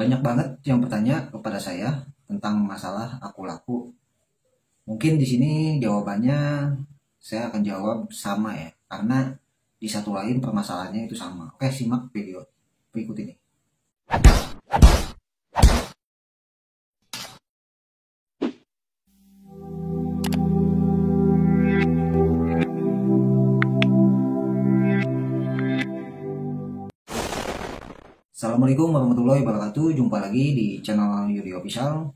Banyak banget yang bertanya kepada saya tentang masalah aku laku. Mungkin di sini jawabannya saya akan jawab sama ya, karena di satu lain permasalahannya itu sama. Oke, simak video berikut ini. Assalamualaikum warahmatullahi wabarakatuh. Jumpa lagi di channel Yuri Official.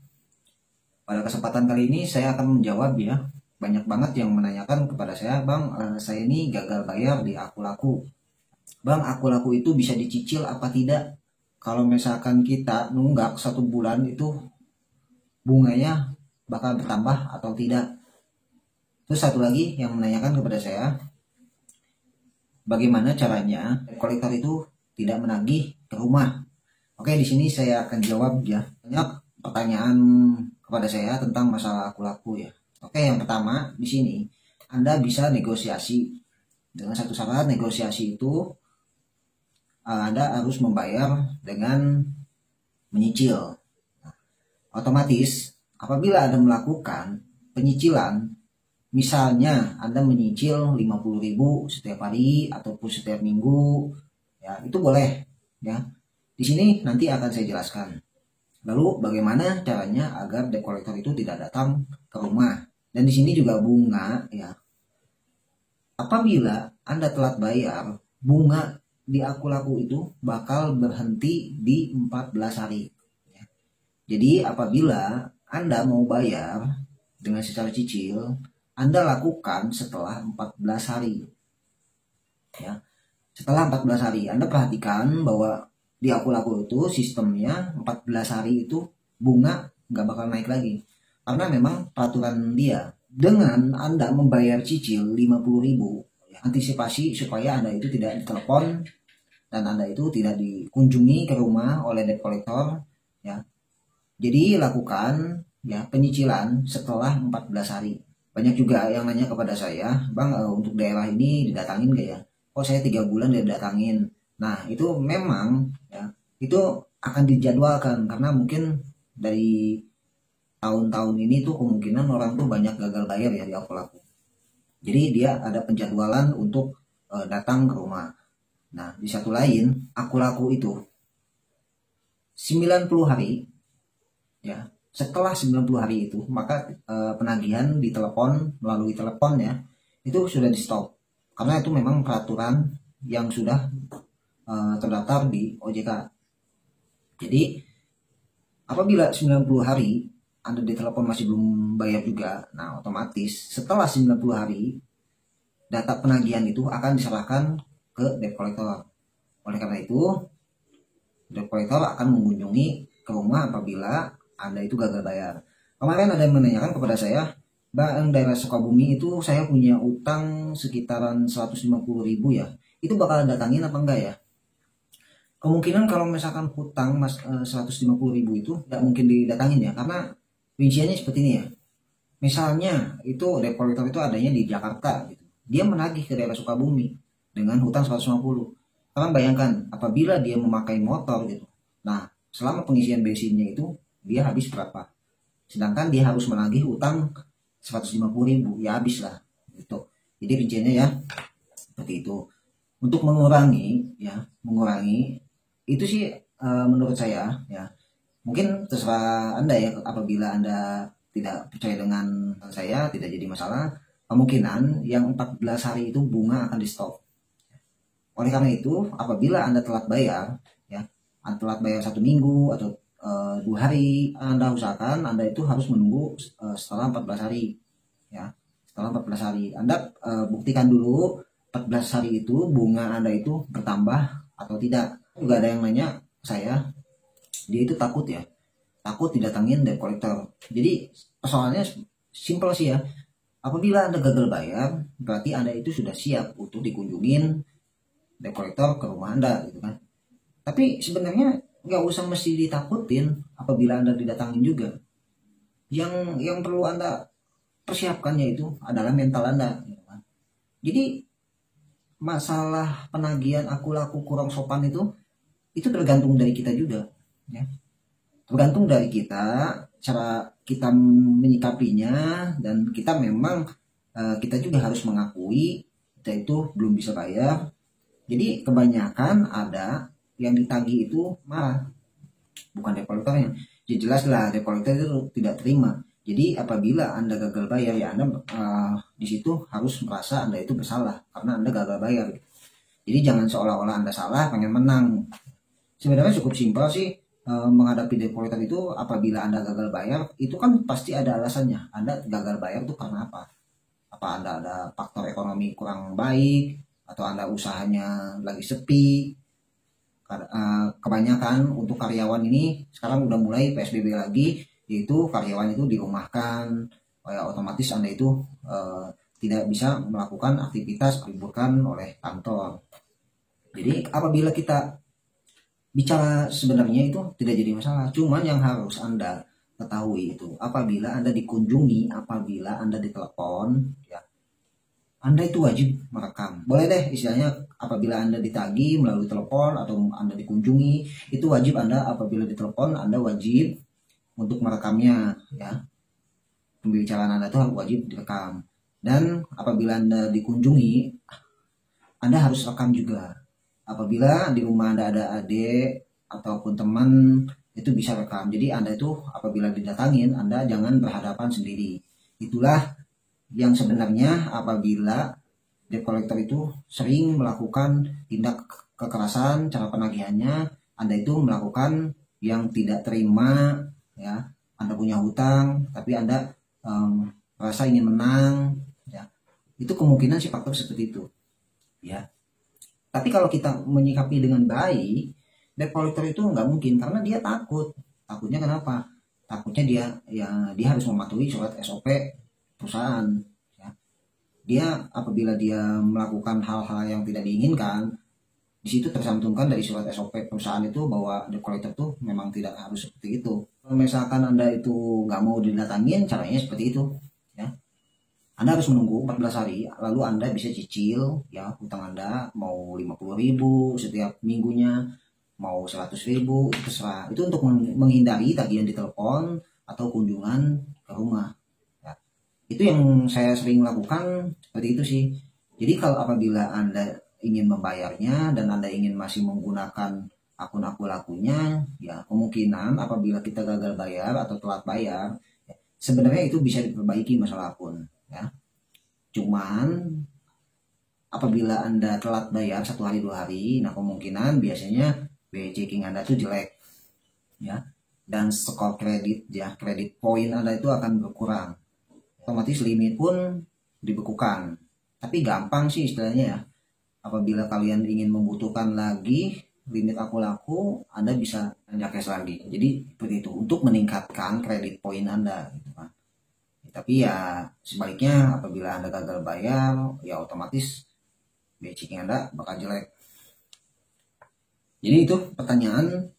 Pada kesempatan kali ini saya akan menjawab ya. Banyak banget yang menanyakan kepada saya, Bang, saya ini gagal bayar di aku laku. Bang, aku laku itu bisa dicicil apa tidak? Kalau misalkan kita nunggak 1 bulan itu bunganya bakal bertambah atau tidak? Terus satu lagi yang menanyakan kepada saya, bagaimana caranya kolektor itu tidak menagih ke rumah? Oke, di sini saya akan jawab ya. Banyak pertanyaan kepada saya tentang masalah aku laku ya. Oke, yang pertama di sini Anda bisa negosiasi dengan satu syarat. Negosiasi itu Anda harus membayar dengan menyicil. Otomatis apabila Anda melakukan penyicilan, misalnya Anda menyicil 50.000 setiap hari ataupun setiap minggu, ya itu boleh ya. Di sini nanti akan saya jelaskan. Lalu bagaimana caranya agar debt collector itu tidak datang ke rumah. Dan di sini juga bunga ya. Apabila Anda telat bayar, bunga di aku laku itu bakal berhenti di 14 hari. Ya. Jadi apabila Anda mau bayar dengan secara cicil, Anda lakukan setelah 14 hari. Ya. Setelah 14 hari, Anda perhatikan bahwa di aku laku itu sistemnya 14 hari itu bunga nggak bakal naik lagi. Karena memang peraturan dia. Dengan Anda membayar cicil 50.000, ya, antisipasi supaya Anda itu tidak ditelepon dan Anda itu tidak dikunjungi ke rumah oleh debt collector. Ya. Jadi lakukan ya penyicilan setelah 14 hari. Banyak juga yang nanya kepada saya, Bang, untuk daerah ini didatangin gak ya? Oh, saya 3 bulan didatangin. Nah, itu memang ya, itu akan dijadwalkan karena mungkin dari tahun-tahun ini tuh kemungkinan orang tuh banyak gagal bayar ya di aku laku. Jadi dia ada penjadwalan untuk datang ke rumah. Nah, di satu lain, aku laku itu 90 hari ya. Setelah 90 hari itu, maka penagihan di telepon melalui telepon ya, itu sudah di stop. Karena itu memang peraturan yang sudah terdaftar di OJK. Jadi apabila 90 hari Anda ditelepon masih belum bayar juga, nah otomatis setelah 90 hari data penagihan itu akan diserahkan ke debt collector. Oleh karena itu, debt collector akan mengunjungi ke rumah apabila Anda itu gagal bayar. Kemarin ada yang menanyakan kepada saya, Bang, daerah Sukabumi itu saya punya utang sekitaran 150.000 ya. Itu bakal datangin apa enggak ya? Kemungkinan kalau misalkan hutang 150.000 itu tidak mungkin didatangin ya, karena rinciannya seperti ini ya. Misalnya itu debt collector itu adanya di Jakarta gitu. Dia menagih ke daerah Sukabumi dengan hutang 150. Kalian bayangkan apabila dia memakai motor gitu. Nah, selama pengisian bensinnya itu dia habis berapa? Sedangkan dia harus menagih utang 150.000, ya habis lah gitu. Jadi rinciannya ya seperti itu. Untuk mengurangi itu sih menurut saya ya, mungkin terserah Anda ya. Apabila Anda tidak percaya dengan saya, tidak jadi masalah. Kemungkinan yang 14 hari itu bunga akan di stop. Oleh karena itu, apabila Anda telat bayar ya, Anda telat bayar 1 minggu atau 2 hari, Anda usahakan Anda itu harus menunggu setelah 14 hari ya. Setelah 14 hari Anda buktikan dulu 14 hari itu bunga Anda itu bertambah atau tidak. Juga ada yang nanya saya, dia itu takut ya, takut didatangin debt collector. Jadi persoalannya simpel sih ya. Apabila Anda gagal bayar, berarti Anda itu sudah siap untuk dikunjungin debt collector ke rumah Anda gitu kan. Tapi sebenarnya nggak usah mesti ditakutin apabila Anda didatangin juga. Yang perlu Anda persiapkannya itu adalah mental Anda gitu kan. Jadi masalah penagihan aku laku kurang sopan itu tergantung dari kita juga ya. Tergantung dari kita, cara kita menyikapinya, dan kita memang kita juga harus mengakui kita itu belum bisa bayar. Jadi kebanyakan ada yang ditagih itu marah, bukan debt collectornya. Ya jelas lah debt collector itu tidak terima. Jadi apabila Anda gagal bayar, ya Anda di situ harus merasa Anda itu bersalah karena Anda gagal bayar. Jadi jangan seolah-olah Anda salah pengen menang. Sebenarnya cukup simpel sih. Menghadapi debt collector itu, apabila Anda gagal bayar itu kan pasti ada alasannya. Anda gagal bayar itu karena apa? Apa Anda ada faktor ekonomi kurang baik, atau Anda usahanya lagi sepi? Kebanyakan untuk karyawan ini sekarang udah mulai PSBB lagi, yaitu karyawan itu dirumahkan, ya otomatis Anda itu tidak bisa melakukan aktivitas liburkan oleh kantor. Jadi apabila kita bicara sebenarnya itu tidak jadi masalah. Cuman yang harus Anda ketahui itu, apabila Anda dikunjungi, apabila Anda ditelepon, ya Anda itu wajib merekam. Boleh deh istilahnya apabila Anda ditagih melalui telepon atau Anda dikunjungi, itu wajib Anda apabila ditelepon Anda wajib untuk merekamnya, ya. Pembicaraan Anda itu wajib direkam. Dan apabila Anda dikunjungi, Anda harus rekam juga. Apabila di rumah Anda ada adik ataupun teman, itu bisa rekam. Jadi Anda itu apabila didatangin, Anda jangan berhadapan sendiri. Itulah yang sebenarnya apabila debt collector itu sering melakukan tindak kekerasan, cara penagihannya, Anda itu melakukan yang tidak terima, ya. Anda punya hutang, tapi Anda merasa ingin menang, ya. Itu kemungkinan sih faktor seperti itu, ya. Tapi kalau kita menyikapi dengan baik, debt collector itu nggak mungkin, karena dia takut. Takutnya kenapa? Takutnya dia harus mematuhi surat SOP perusahaan. Ya. Dia apabila dia melakukan hal-hal yang tidak diinginkan, di situ tercantumkan dari surat SOP perusahaan itu bahwa debt collector tuh memang tidak harus seperti itu. Kalau misalkan Anda itu nggak mau didatangin, caranya seperti itu. Ya. Anda harus menunggu 14 hari, lalu Anda bisa cicil, ya, hutang Anda mau 50.000 setiap minggunya, mau 100.000, itu terserah. Itu untuk menghindari tagihan di telepon atau kunjungan ke rumah. Ya. Itu yang saya sering lakukan, seperti itu sih. Jadi kalau apabila Anda ingin membayarnya dan Anda ingin masih menggunakan akun akunnya, ya kemungkinan apabila kita gagal bayar atau telat bayar, ya, sebenarnya itu bisa diperbaiki masalah akun. Ya. Cuman apabila Anda telat bayar 1 hari 2 hari, nah kemungkinan biasanya biaya checking Anda itu jelek, ya, dan skor kredit, ya, kredit poin Anda itu akan berkurang, otomatis limit pun dibekukan. Tapi gampang sih istilahnya, ya. Apabila kalian ingin membutuhkan lagi limit aku laku, Anda bisa cash lagi. Jadi seperti itu untuk meningkatkan kredit poin Anda, gitu kan. Tapi ya sebaliknya apabila Anda gagal bayar, ya otomatis biaya checking Anda bakal jelek. Jadi itu pertanyaan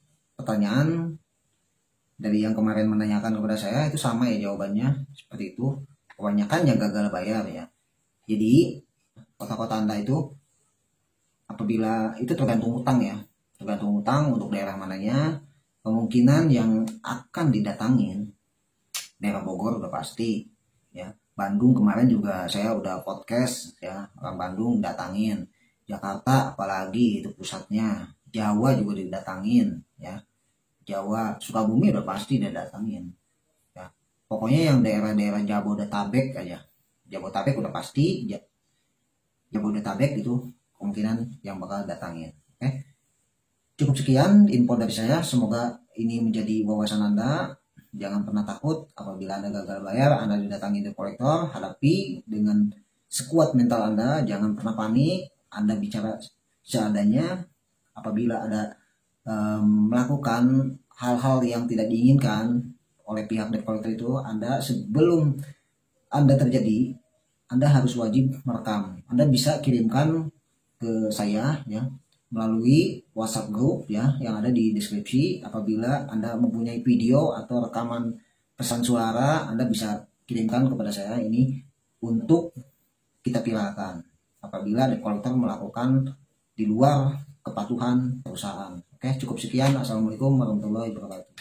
dari yang kemarin menanyakan kepada saya, itu sama ya jawabannya seperti itu. Kebanyakan yang gagal bayar, ya. Jadi kota-kota Anda itu apabila itu tergantung utang, ya. Tergantung utang untuk daerah mananya. Kemungkinan yang akan didatangin daerah Bogor udah pasti, ya. Bandung kemarin juga saya udah podcast, ya, orang Bandung datangin. Jakarta apalagi itu pusatnya. Jawa juga didatangin, ya. Jawa, Sukabumi udah pasti didatangin, ya. Pokoknya yang daerah-daerah Jabodetabek aja. Jabodetabek udah pasti, Jabodetabek itu kemungkinan yang bakal datangin. Oke. Cukup sekian info dari saya, semoga ini menjadi wawasan Anda. Jangan pernah takut apabila Anda gagal bayar, Anda didatangi debt collector, hadapi dengan sekuat mental Anda, jangan pernah panik, Anda bicara seadanya. Apabila ada melakukan hal-hal yang tidak diinginkan oleh pihak debt collector itu, Anda sebelum Anda terjadi, Anda harus wajib merekam. Anda bisa kirimkan ke saya, ya, melalui WhatsApp group, ya, yang ada di deskripsi. Apabila Anda mempunyai video atau rekaman pesan suara, Anda bisa kirimkan kepada saya ini untuk kita viralkan apabila debt collector melakukan di luar kepatuhan perusahaan. Oke, cukup sekian. Assalamualaikum warahmatullahi wabarakatuh.